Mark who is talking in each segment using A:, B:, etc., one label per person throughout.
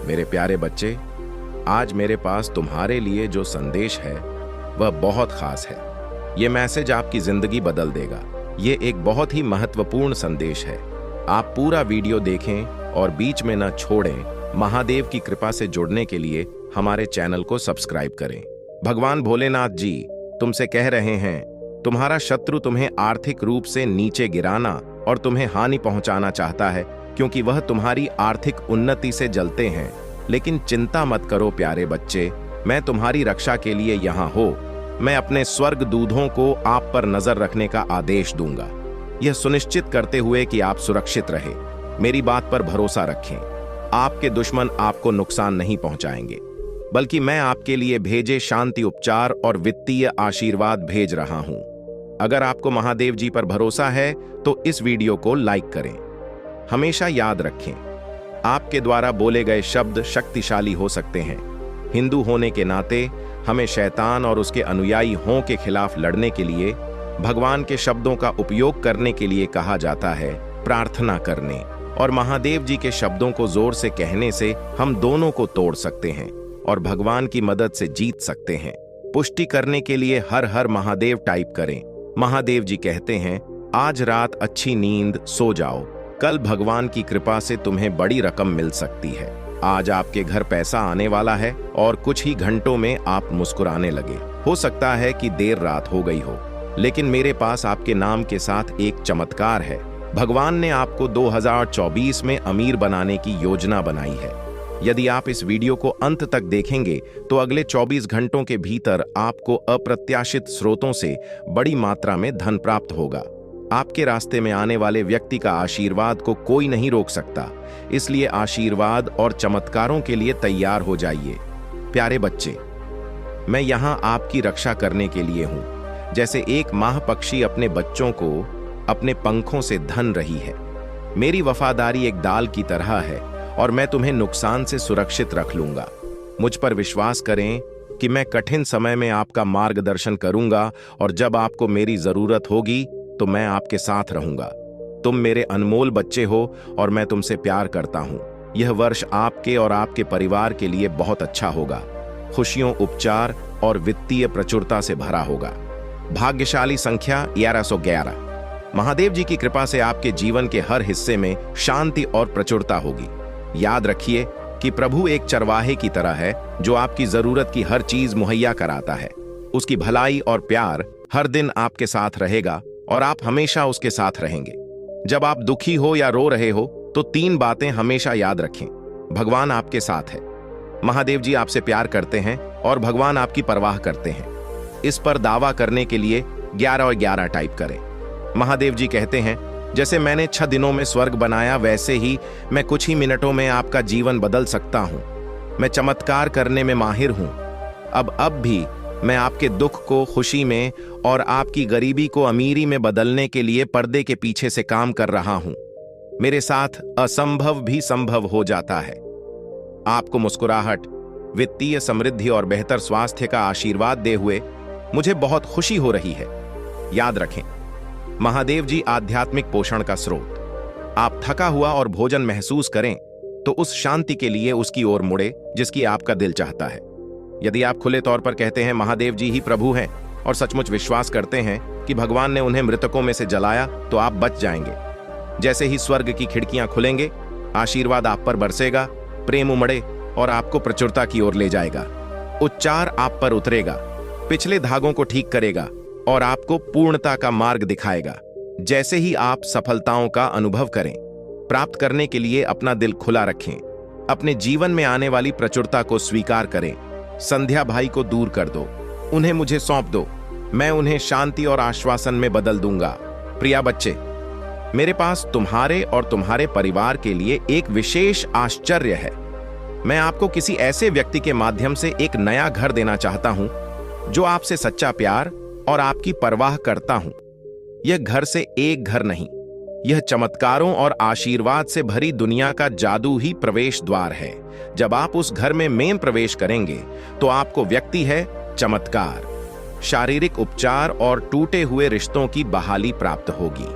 A: मेरे प्यारे बच्चे, आज मेरे पास तुम्हारे लिए जो संदेश है वह बहुत खास है। ये मैसेज आपकी जिंदगी बदल देगा। ये एक बहुत ही महत्वपूर्ण संदेश है। आप पूरा वीडियो देखें और बीच में न छोड़ें। महादेव की कृपा से जुड़ने के लिए हमारे चैनल को सब्सक्राइब करें। भगवान भोलेनाथ जी तुमसे कह रहे हैं, तुम्हारा शत्रु तुम्हें आर्थिक रूप से नीचे गिराना और तुम्हें हानि पहुंचाना चाहता है, क्योंकि वह तुम्हारी आर्थिक उन्नति से जलते हैं। लेकिन चिंता मत करो प्यारे बच्चे, मैं तुम्हारी रक्षा के लिए यहाँ हो। मैं अपने स्वर्ग दूधों को आप पर नजर रखने का आदेश दूंगा, यह सुनिश्चित करते हुए कि आप सुरक्षित रहे। मेरी बात पर भरोसा रखें। आपके दुश्मन आपको नुकसान नहीं पहुंचाएंगे, बल्कि मैं आपके लिए भेजे शांति उपचार और वित्तीय आशीर्वाद भेज रहा हूं। अगर आपको महादेव जी पर भरोसा है तो इस वीडियो को लाइक करें। हमेशा याद रखें, आपके द्वारा बोले गए शब्द शक्तिशाली हो सकते हैं। हिंदू होने के नाते हमें शैतान और उसके अनुयायी हों के खिलाफ लड़ने के लिए भगवान के शब्दों का उपयोग करने के लिए कहा जाता है। प्रार्थना करने और महादेव जी के शब्दों को जोर से कहने से हम दोनों को तोड़ सकते हैं और भगवान की मदद से जीत सकते हैं। पुष्टि करने के लिए हर हर महादेव टाइप करें। महादेव जी कहते हैं, आज रात अच्छी नींद सो जाओ, कल भगवान की कृपा से तुम्हें बड़ी रकम मिल सकती है। आज आपके घर पैसा आने वाला है और कुछ ही घंटों में आप मुस्कुराने लगे। हो सकता है कि देर रात हो गई हो, लेकिन मेरे पास आपके नाम के साथ एक चमत्कार है। भगवान ने आपको 2024 में अमीर बनाने की योजना बनाई है। यदि आप इस वीडियो को अंत तक देखेंगे तो अगले 24 घंटों के भीतर आपको अप्रत्याशित स्रोतों से बड़ी मात्रा में धन प्राप्त होगा। आपके रास्ते में आने वाले व्यक्ति का आशीर्वाद को कोई नहीं रोक सकता, इसलिए आशीर्वाद और चमत्कारों के लिए तैयार हो जाइए। प्यारे बच्चे, मैं यहाँ आपकी रक्षा करने के लिए हूँ। जैसे एक माह पक्षी अपने बच्चों को अपने पंखों से धन रही है, मेरी वफादारी एक डाल की तरह है और मैं तुम्हें नुकसान से सुरक्षित रख लूंगा। मुझ पर विश्वास करें कि मैं कठिन समय में आपका मार्गदर्शन करूंगा और जब आपको मेरी जरूरत होगी तो मैं आपके साथ रहूंगा। तुम मेरे अनमोल बच्चे हो और मैं तुमसे प्यार करता हूं। यह वर्ष आपके और आपके परिवार के लिए बहुत अच्छा होगा। खुशियों, उपचार और वित्तीय प्रचुरता से भरा होगा। भाग्यशाली संख्या 1111। महादेव जी की कृपा से आपके जीवन के हर हिस्से में शांति और प्रचुरता होगी। याद रखिए कि प्रभु एक चरवाहे की तरह है जो आपकी जरूरत की हर चीज मुहैया कराता है। उसकी भलाई और प्यार हर दिन आपके साथ रहेगा और आप हमेशा उसके साथ रहेंगे। जब आप दुखी हो या रो रहे हो तो 3 बातें हमेशा याद रखें। भगवान आपके साथ है, महादेव जी आपसे प्यार करते हैं और भगवान आपकी परवाह करते हैं। इस पर दावा करने के लिए 11 और 11 टाइप करें। महादेव जी कहते हैं, जैसे मैंने 6 दिनों में स्वर्ग बनाया वैसे ही मैं कुछ ही मिनटों में आपका जीवन बदल सकता हूं। मैं चमत्कार करने में माहिर हूं। अब भी मैं आपके दुख को खुशी में और आपकी गरीबी को अमीरी में बदलने के लिए पर्दे के पीछे से काम कर रहा हूं। मेरे साथ असंभव भी संभव हो जाता है। आपको मुस्कुराहट, वित्तीय समृद्धि और बेहतर स्वास्थ्य का आशीर्वाद दे हुए मुझे बहुत खुशी हो रही है। याद रखें, महादेव जी आध्यात्मिक पोषण का स्रोत। आप थका हुआ और भोजन महसूस करें तो उस शांति के लिए उसकी ओर मुड़े जिसकी आपका दिल चाहता है। यदि आप खुले तौर पर कहते हैं महादेव जी ही प्रभु हैं और सचमुच विश्वास करते हैं कि भगवान ने उन्हें मृतकों में से जलाया, तो आप बच जाएंगे। जैसे ही स्वर्ग की खिड़कियां खुलेंगे, आशीर्वाद आप पर बरसेगा, प्रेम उमड़े और आपको प्रचुरता की ओर ले जाएगा। उच्चार आप पर उतरेगा, पिछले धागों को ठीक करेगा और आपको पूर्णता का मार्ग दिखाएगा। जैसे ही आप सफलताओं का अनुभव करें, प्राप्त करने के लिए अपना दिल खुला रखें। अपने जीवन में आने वाली प्रचुरता को स्वीकार करें। संध्या भाई को दूर कर दो, उन्हें मुझे सौंप दो। मैं उन्हें शांति और आश्वासन में बदल दूंगा। प्रिया बच्चे, मेरे पास तुम्हारे और तुम्हारे परिवार के लिए एक विशेष आश्चर्य है। मैं आपको किसी ऐसे व्यक्ति के माध्यम से एक नया घर देना चाहता हूं जो आपसे सच्चा प्यार और आपकी परवाह करता हूं। यह घर से एक घर नहीं, यह चमत्कारों और आशीर्वाद से भरी दुनिया का जादू ही प्रवेश द्वार है। जब आप उस घर में प्रवेश करेंगे तो आपको व्यक्ति है चमत्कार, शारीरिक उपचार और टूटे हुए रिश्तों की बहाली प्राप्त होगी।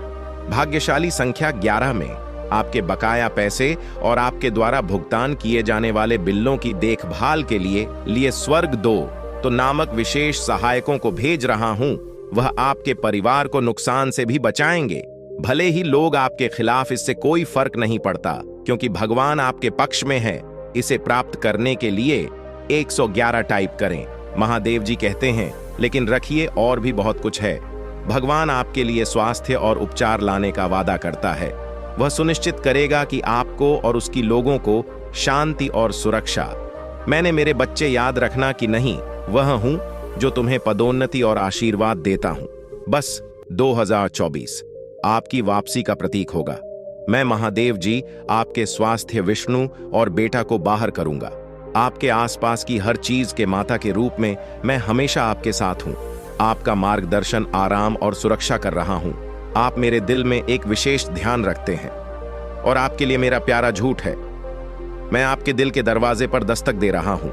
A: भाग्यशाली संख्या 11 में आपके बकाया पैसे और आपके द्वारा भुगतान किए जाने वाले बिलों की देखभाल के लिए स्वर्ग दो तो नामक विशेष सहायकों को भेज रहा हूं। वह आपके परिवार को नुकसान से भी बचाएंगे। भले ही लोग आपके खिलाफ, इससे कोई फर्क नहीं पड़ता, क्योंकि भगवान आपके पक्ष में है। इसे प्राप्त करने के लिए 111 टाइप करें। महादेव जी कहते हैं, लेकिन रखिए और भी बहुत कुछ है। भगवान आपके लिए स्वास्थ्य और उपचार लाने का वादा करता है। वह सुनिश्चित करेगा कि आपको और उसकी लोगों को शांति और सुरक्षा। मैंने मेरे बच्चे याद रखना कि नहीं, वह हूं जो तुम्हें पदोन्नति और आशीर्वाद देता हूं। बस 2024 आपकी वापसी का प्रतीक होगा। मैं महादेव जी आपके स्वास्थ्य, विष्णु और बेटा को बाहर करूंगा। आपके आसपास की हर चीज के माता के रूप में मैं हमेशा आपके साथ हूं। आपका मार्गदर्शन, आराम और सुरक्षा कर रहा हूं। आप मेरे दिल में एक विशेष ध्यान रखते हैं और आपके लिए मेरा प्यारा झूठ है। मैं आपके दिल के दरवाजे पर दस्तक दे रहा हूं,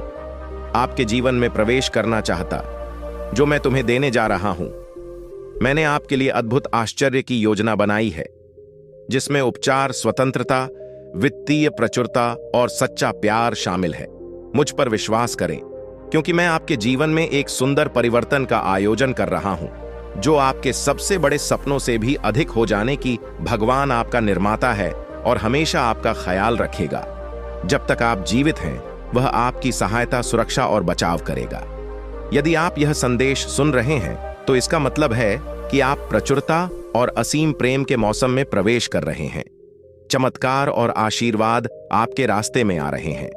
A: आपके जीवन में प्रवेश करना चाहता, जो मैं तुम्हें देने जा रहा हूं। मैंने आपके लिए अद्भुत आश्चर्य की योजना बनाई है, जिसमें उपचार, स्वतंत्रता, वित्तीय प्रचुरता और सच्चा प्यार शामिल है। मुझ पर विश्वास करें, क्योंकि मैं आपके जीवन में एक सुंदर परिवर्तन का आयोजन कर रहा हूं, जो आपके सबसे बड़े सपनों से भी अधिक हो जाने की। भगवान आपका निर्माता है और हमेशा आपका ख्याल रखेगा। जब तक आप जीवित हैं, वह आपकी सहायता, सुरक्षा और बचाव करेगा। यदि आप यह संदेश सुन रहे हैं, तो इसका मतलब है कि आप प्रचुरता और असीम प्रेम के मौसम में प्रवेश कर रहे हैं। चमत्कार और आशीर्वाद आपके रास्ते में आ रहे हैं।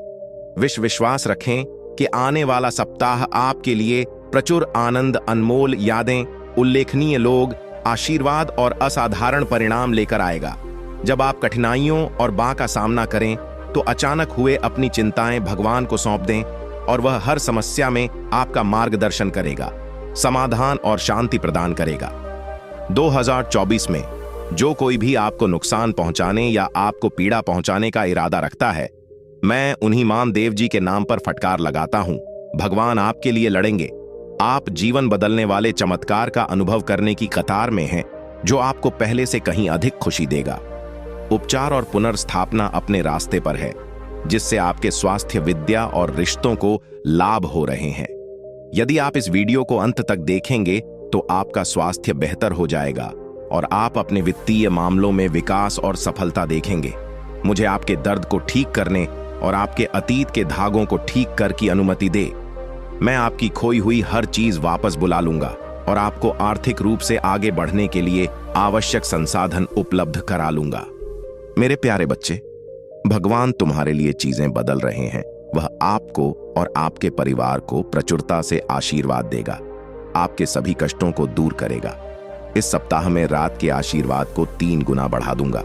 A: विश्वास रखें कि आने वाला सप्ताह आपके लिए प्रचुर आनंद, अनमोल यादें, उल्लेखनीय लोग, आशीर्वाद और असाधारण परिणाम लेकर आएगा। जब आप कठिनाइयों और बाँ का सामना करें, तो अचानक हुए अपनी चिंताएं भगवान को सौंप दें और वह हर समस्या में आपका मार्गदर्शन करेगा, समाधान और शांति प्रदान करेगा। 2024 में जो कोई भी आपको नुकसान पहुंचाने या आपको पीड़ा पहुंचाने का इरादा रखता है, मैं उन्हीं महादेव जी के नाम पर फटकार लगाता हूं। भगवान आपके लिए लड़ेंगे। आप जीवन बदलने वाले चमत्कार का अनुभव करने की कतार में हैं, जो आपको पहले से कहीं अधिक खुशी देगा। उपचार और पुनर्स्थापना अपने रास्ते पर है, जिससे आपके स्वास्थ्य, विद्या और रिश्तों को लाभ हो रहे हैं। यदि आप इस वीडियो को अंत तक देखेंगे, तो आपका स्वास्थ्य बेहतर हो जाएगा और आप अपने वित्तीय मामलों में विकास और सफलता देखेंगे। मुझे आपके दर्द को ठीक करने और आपके अतीत के धागों को ठीक कर की अनुमति दे। मैं आपकी खोई हुई हर चीज वापस बुला लूंगा और आपको आर्थिक रूप से आगे बढ़ने के लिए आवश्यक संसाधन उपलब्ध करा लूंगा। मेरे प्यारे बच्चे, भगवान तुम्हारे लिए चीजें बदल रहे हैं। वह आपको और आपके परिवार को प्रचुरता से आशीर्वाद देगा, आपके सभी कष्टों को दूर करेगा। इस सप्ताह में रात के आशीर्वाद को 3 गुना बढ़ा दूंगा।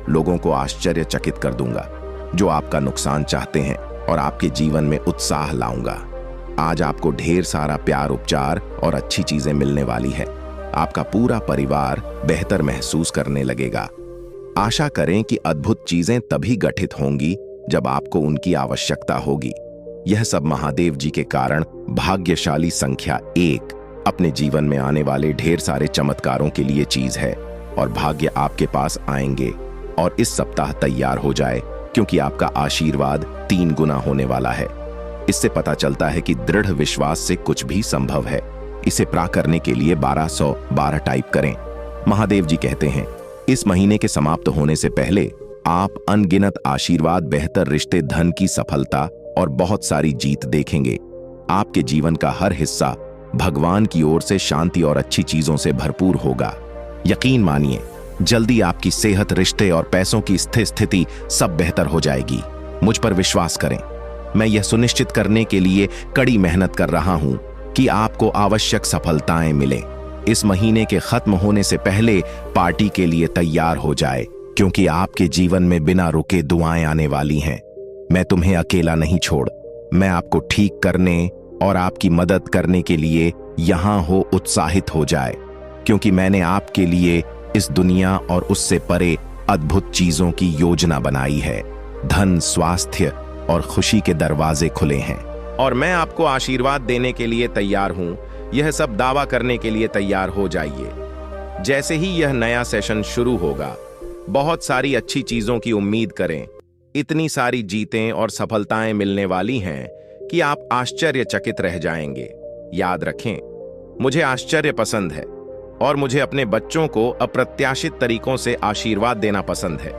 A: लोगों को आश्चर्यचकित कर दूंगा जो आपका नुकसान चाहते हैं और आपके जीवन में उत्साह लाऊंगा। आज आपको ढेर सारा प्यार, उपचार और अच्छी चीजें मिलने वाली है। आपका पूरा परिवार बेहतर महसूस करने लगेगा। आशा करें कि अद्भुत चीजें तभी गठित होंगी जब आपको उनकी आवश्यकता होगी। यह सब महादेव जी के कारण भाग्यशाली संख्या 1 अपने जीवन में आने वाले ढेर सारे चमत्कारों के लिए चीज है, और भाग्य आपके पास आएंगे। और इस सप्ताह तैयार हो जाए, क्योंकि आपका आशीर्वाद 3 गुना होने वाला है। इससे पता चलता है कि दृढ़ विश्वास से कुछ भी संभव है। इसे प्राप्त करने के लिए 1212 टाइप करें। महादेव जी कहते हैं, इस महीने के समाप्त होने से पहले आप अनगिनत आशीर्वाद, बेहतर रिश्ते, धन की सफलता और बहुत सारी जीत देखेंगे। आपके जीवन का हर हिस्सा भगवान की ओर से शांति और अच्छी चीजों से भरपूर होगा। यकीन मानिए, जल्दी आपकी सेहत, रिश्ते और पैसों की स्थिति सब बेहतर हो जाएगी। मुझ पर विश्वास करें। मैं यह सुनिश्चित करने के लिए कड़ी मेहनत कर रहा हूं कि आपको आवश्यक सफलताएं मिलें। इस महीने के खत्म होने से पहले पार्टी के लिए तैयार हो जाए, क्योंकि आपके जीवन में बिना रुके दुआएं आने वाली हैं। मैं तुम्हें अकेला नहीं छोड़, मैं आपको ठीक करने और आपकी मदद करने के लिए यहां हो। उत्साहित हो जाए, क्योंकि मैंने आपके लिए इस दुनिया और उससे परे अद्भुत चीजों की योजना बनाई है। धन, स्वास्थ्य और खुशी के दरवाजे खुले हैं, और मैं आपको आशीर्वाद देने के लिए तैयार हूं। यह सब दावा करने के लिए तैयार हो जाइए। जैसे ही यह नया सेशन शुरू होगा, बहुत सारी अच्छी चीजों की उम्मीद करें। इतनी सारी जीतें और सफलताएं मिलने वाली हैं कि आप आश्चर्यचकित रह जाएंगे। याद रखें, मुझे आश्चर्य पसंद है और मुझे अपने बच्चों को अप्रत्याशित तरीकों से आशीर्वाद देना पसंद है।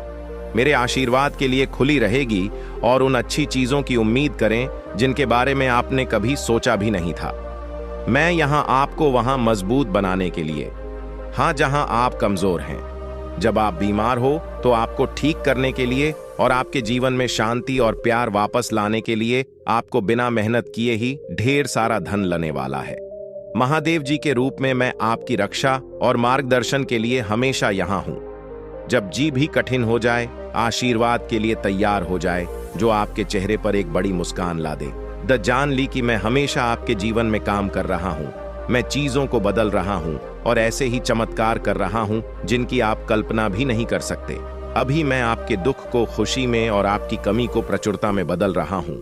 A: मेरे आशीर्वाद के लिए खुली रहेगी और उन अच्छी चीजों की उम्मीद करें जिनके बारे में आपने कभी सोचा भी नहीं था। मैं यहां आपको वहां मजबूत बनाने के लिए, हां, जहां आप कमजोर हैं। जब आप बीमार हो तो आपको ठीक करने के लिए और आपके जीवन में शांति और प्यार वापस लाने के लिए आपको बिना मेहनत किए ही ढेर सारा धन लाने वाला है। महादेव जी के रूप में मैं आपकी रक्षा और मार्गदर्शन के लिए हमेशा यहां हूं। जब जी भी कठिन हो जाए, आशीर्वाद के लिए तैयार हो जाए जो आपके चेहरे पर एक बड़ी मुस्कान ला दे। जान ली कि मैं हमेशा आपके जीवन में काम कर रहा हूं। मैं चीजों को बदल रहा हूं और ऐसे ही चमत्कार कर रहा हूं जिनकी आप कल्पना भी नहीं कर सकते। अभी मैं आपके दुख को खुशी में और आपकी कमी को प्रचुरता में बदल रहा हूं।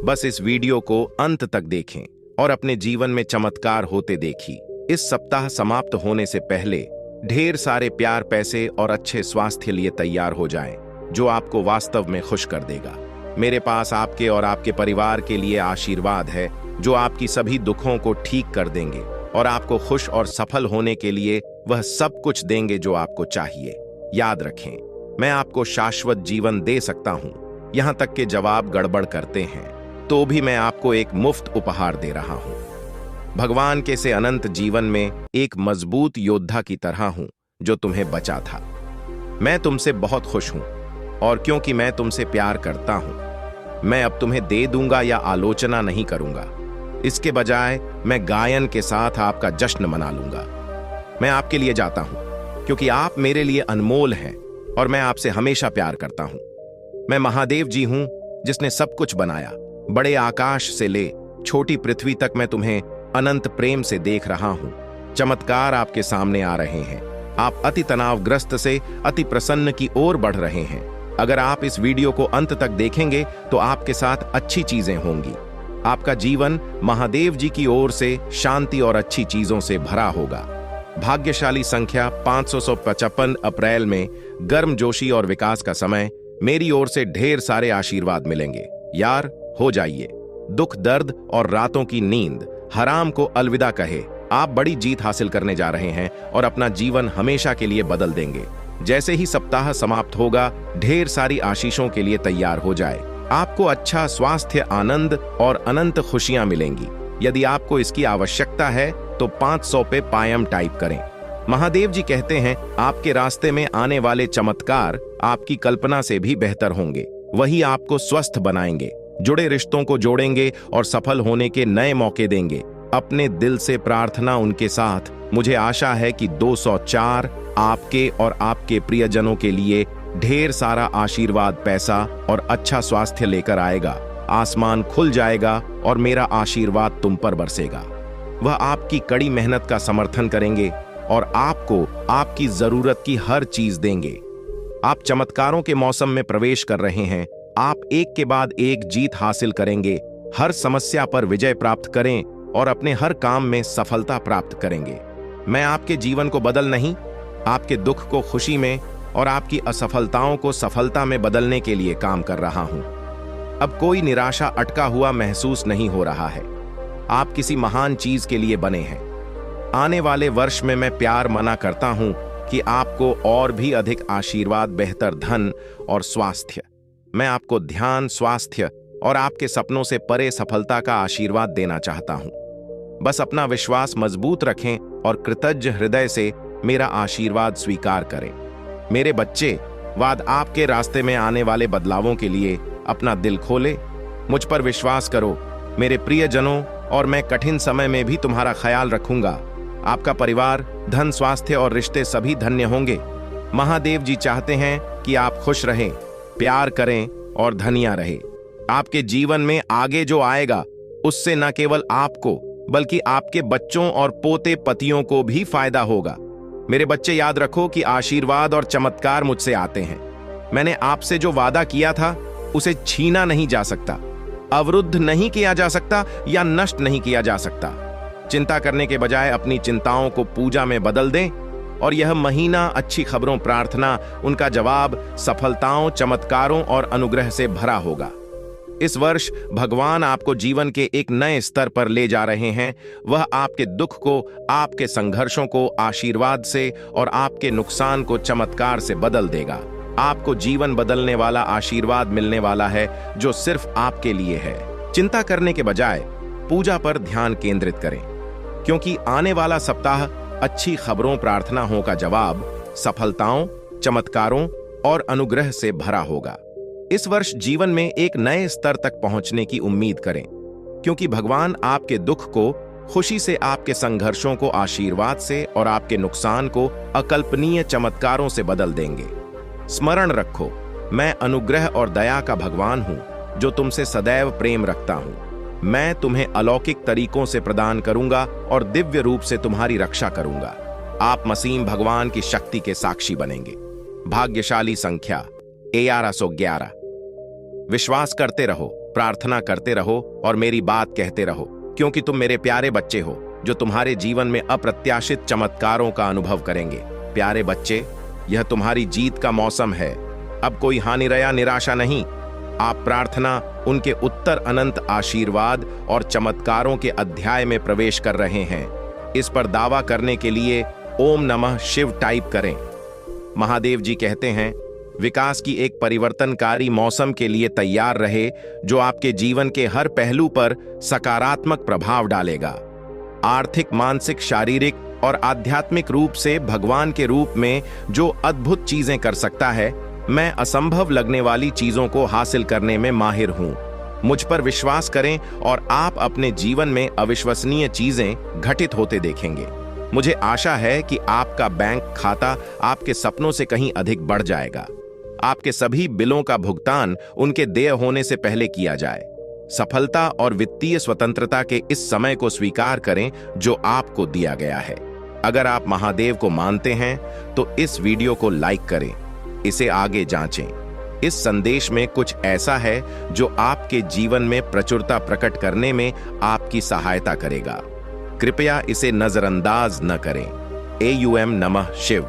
A: बस इस वीडियो को अंत तक देखें और अपने जीवन में चमत्कार होते देखिए। इस सप्ताह समाप्त होने से पहले ढेर सारे प्यार, पैसे और अच्छे स्वास्थ्य लिए तैयार हो जाएं, जो आपको वास्तव में खुश कर देगा। मेरे पास आपके और आपके परिवार के लिए आशीर्वाद है जो आपकी सभी दुखों को ठीक कर देंगे और आपको खुश और सफल होने के लिए वह सब कुछ देंगे जो आपको चाहिए। याद रखें, मैं आपको शाश्वत जीवन दे सकता हूं। यहां तक के जवाब गड़बड़ करते हैं तो भी मैं आपको एक मुफ्त उपहार दे रहा हूं। भगवान के से अनंत जीवन में एक मजबूत योद्धा की तरह हूं जो तुम्हें बचा था। मैं तुमसे बहुत खुश हूं और क्योंकि मैं तुमसे प्यार करता हूं, मैं अब तुम्हें दे दूंगा या आलोचना नहीं करूंगा। इसके बजाय मैं गायन के साथ आपका जश्न मना लूंगा। मैं आपके लिए जाता हूं क्योंकि आप मेरे लिए अनमोल हैं और मैं आपसे हमेशा प्यार करता हूं। मैं महादेव जी हूं जिसने सब कुछ बनाया। बड़े आकाश से ले छोटी पृथ्वी तक मैं तुम्हें अनंत प्रेम से देख रहा हूं। चमत्कार आपके सामने आ रहे हैं। आप अति तनावग्रस्त से अति प्रसन्न की ओर बढ़ रहे हैं। अगर आप इस वीडियो को अंत तक देखेंगे तो आपके साथ अच्छी चीजें होंगी। आपका जीवन महादेव जी की ओर से शांति और अच्छी चीजों से भरा होगा। भाग्यशाली संख्या 555 अप्रैल में गर्मजोशी और विकास का समय। मेरी ओर से ढेर सारे आशीर्वाद मिलेंगे। यार, हो जाइए। दुख, दर्द और रातों की नींद हराम को अलविदा कहे। आप बड़ी जीत हासिल करने जा रहे हैं और अपना जीवन हमेशा के लिए बदल देंगे। जैसे ही सप्ताह समाप्त होगा, ढेर सारी आशीषों के लिए तैयार हो जाए। आपको अच्छा स्वास्थ्य, आनंद और अनंत खुशियां मिलेंगी। यदि आपको इसकी आवश्यकता है तो 500 पे पायम टाइप करें। महादेव जी कहते हैं, आपके रास्ते में आने वाले चमत्कार आपकी कल्पना से भी बेहतर होंगे। वही आपको स्वस्थ बनाएंगे, जुड़े रिश्तों को जोड़ेंगे और सफल होने के नए मौके देंगे। अपने दिल से प्रार्थना उनके साथ। मुझे आशा है कि 204 आपके और आपके प्रियजनों के लिए ढेर सारा आशीर्वाद, पैसा और अच्छा स्वास्थ्य लेकर आएगा। आसमान खुल जाएगा और मेरा आशीर्वाद तुम पर बरसेगा। वह आपकी कड़ी मेहनत का समर्थन करेंगे और आपको आपकी जरूरत की हर चीज देंगे। आप चमत्कारों के मौसम में प्रवेश कर रहे हैं। आप एक के बाद एक जीत हासिल करेंगे। हर समस्या पर विजय प्राप्त करें और अपने हर काम में सफलता प्राप्त करेंगे। मैं आपके जीवन को बदल नहीं, आपके दुख को खुशी में और आपकी असफलताओं को सफलता में बदलने के लिए काम कर रहा हूं। अब कोई निराशा अटका हुआ महसूस नहीं हो रहा है। आप किसी महान चीज के लिए बने हैं। आने वाले वर्ष में मैं प्यार मना करता हूं कि आपको और भी अधिक आशीर्वाद, बेहतर धन और स्वास्थ्य। मैं आपको ध्यान, स्वास्थ्य और आपके सपनों से परे सफलता का आशीर्वाद देना चाहता हूं। बस अपना विश्वास मजबूत रखें और कृतज्ञ हृदय से मेरा आशीर्वाद स्वीकार करें। मेरे बच्चे, वाद आपके रास्ते में आने वाले बदलावों के लिए अपना दिल खोले। मुझ पर विश्वास करो मेरे प्रियजनों, और मैं कठिन समय में भी तुम्हारा ख्याल रखूंगा। आपका परिवार, धन, स्वास्थ्य और रिश्ते सभी धन्य होंगे। महादेव जी चाहते हैं कि आप खुश रहें, प्यार करें और धनिया रहे। आपके जीवन में आगे जो आएगा उससे न केवल आपको बल्कि आपके बच्चों और पोते पतियों को भी फायदा होगा। मेरे बच्चे, याद रखो कि आशीर्वाद और चमत्कार मुझसे आते हैं। मैंने आपसे जो वादा किया था उसे छीना नहीं जा सकता, अवरुद्ध नहीं किया जा सकता या नष्ट नहीं किया जा सकता। चिंता करने के बजाय अपनी चिंताओं को पूजा में बदल दें और यह महीना अच्छी खबरों, प्रार्थना, उनका जवाब, सफलताओं, चमत्कारों और अनुग्रह से भरा होगा। इस वर्ष भगवान आपको जीवन के एक नए स्तर पर ले जा रहे हैं। वह आपके दुख को, आपके संघर्षों को आशीर्वाद से और आपके नुकसान को चमत्कार से बदल देगा। आपको जीवन बदलने वाला आशीर्वाद मिलने वाला है जो सिर्फ आपके लिए है। चिंता करने के बजाय पूजा पर ध्यान केंद्रित करें, क्योंकि आने वाला सप्ताह अच्छी खबरों, प्रार्थनाओं का जवाब, सफलताओं, चमत्कारों और अनुग्रह से भरा होगा। इस वर्ष जीवन में एक नए स्तर तक पहुंचने की उम्मीद करें, क्योंकि भगवान आपके दुख को खुशी से, आपके संघर्षों को आशीर्वाद से और आपके नुकसान को अकल्पनीय चमत्कारों से बदल देंगे। स्मरण रखो, मैं अनुग्रह और दया का भगवान हूं जो तुमसे सदैव प्रेम रखता हूं। मैं तुम्हें अलौकिक तरीकों से प्रदान करूंगा और दिव्य रूप से तुम्हारी रक्षा करूंगा। आप मसीह भगवान की शक्ति के साक्षी बनेंगे। भाग्यशाली संख्या 1111। विश्वास करते रहो, प्रार्थना करते रहो और मेरी बात कहते रहो, क्योंकि तुम मेरे प्यारे बच्चे हो जो तुम्हारे जीवन में अप्रत्याशित चमत्कारों का अनुभव करेंगे। प्यारे बच्चे, यह तुम्हारी जीत का मौसम है। अब कोई हानि या निराशा नहीं। आप प्रार्थना, उनके उत्तर, अनंत आशीर्वाद और चमत्कारों के अध्याय में प्रवेश कर रहे हैं। इस पर दावा करने के लिए ओम नमः शिव टाइप करें। महादेव जी कहते हैं, विकास की एक परिवर्तनकारी मौसम के लिए तैयार रहे जो आपके जीवन के हर पहलू पर सकारात्मक प्रभाव डालेगा। आर्थिक, मानसिक, शारीरिक और आध्यात्मिक रूप से भगवान के रूप में जो अद्भुत चीजें कर सकता है, मैं असंभव लगने वाली चीजों को हासिल करने में माहिर हूं। मुझ पर विश्वास करें और आप अपने जीवन में अविश्वसनीय चीजें घटित होते देखेंगे। मुझे आशा है कि आपका बैंक खाता आपके सपनों से कहीं अधिक बढ़ जाएगा। आपके सभी बिलों का भुगतान उनके देय होने से पहले किया जाए। सफलता और वित्तीय स्वतंत्रता के इस समय को स्वीकार करें जो आपको दिया गया है। अगर आप महादेव को मानते हैं तो इस वीडियो को लाइक करें, इसे आगे जांचें। इस संदेश में कुछ ऐसा है जो आपके जीवन में प्रचुरता प्रकट करने में आपकी सहायता करेगा। कृपया इसे नजरअंदाज न करें। AUM नमः शिव।